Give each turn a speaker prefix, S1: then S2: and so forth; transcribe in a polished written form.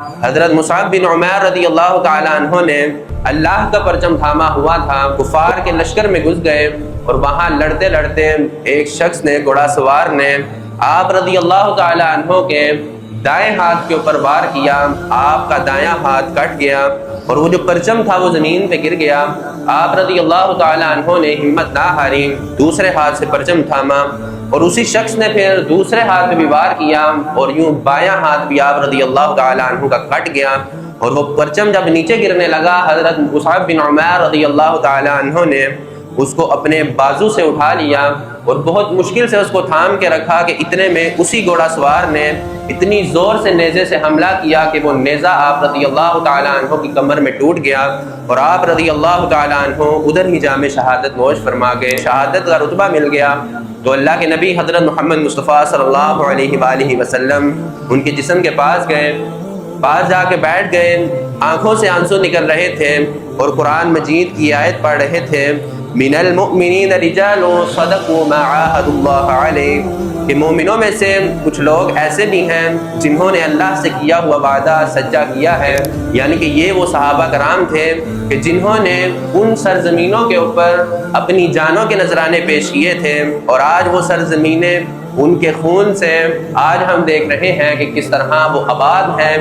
S1: حضرت مصعب بن عمیر رضی اللہ تعالیٰ عنہ نے اللہ کا پرچم تھاما ہوا تھا، کفار کے لشکر میں گھس گئے اور وہاں لڑتے لڑتے ایک شخص نے، گھوڑا سوار نے، آپ رضی اللہ تعالیٰ عنہ کے دائیں ہاتھ کے اوپر وار کیا، آپ کا دایاں ہاتھ کٹ گیا اور وہ جو پرچم تھا وہ زمین پہ گر گیا۔ آپ رضی اللہ تعالیٰ عنہ نے ہمت نہ ہاری، دوسرے ہاتھ سے پرچم تھاما اور اسی شخص نے پھر دوسرے ہاتھ پہ بھی وار کیا اور یوں بایاں ہاتھ بھی آپ رضی اللہ تعالیٰ عنہ کا کٹ گیا اور وہ پرچم جب نیچے گرنے لگا، حضرت مصعب بن عمیر رضی اللہ تعالیٰ عنہ نے اس کو اپنے بازو سے اٹھا لیا اور بہت مشکل سے اس کو تھام کے رکھا کہ اتنے میں اسی گھوڑا سوار نے اتنی زور سے نیزے سے حملہ کیا کہ وہ نیزہ آپ رضی اللہ تعالیٰ عنہ کی کمر میں ٹوٹ گیا اور آپ رضی اللہ تعالیٰ عنہ ادھر ہی جام شہادت نوش فرما گئے، شہادت کا رتبہ مل گیا۔ تو اللہ کے نبی حضرت محمد مصطفیٰ صلی اللہ علیہ وآلہ وسلم ان کے جسم کے پاس گئے، پاس جا کے بیٹھ گئے، آنکھوں سے آنسو نکل رہے تھے اور قرآن مجید کی آیت پڑھ رہے تھے، من المؤمنین رجال صدقوا ما عاهدوا اللہ علیہ، کہ مومنوں میں سے کچھ لوگ ایسے بھی ہیں جنہوں نے اللہ سے کیا ہوا وعدہ سچا کیا ہے، یعنی کہ یہ وہ صحابہ کرام تھے کہ جنہوں نے ان سرزمینوں کے اوپر اپنی جانوں کے نذرانے پیش کیے تھے اور آج وہ سرزمینیں ان کے خون سے آج ہم دیکھ رہے ہیں کہ کس طرح وہ آباد ہیں۔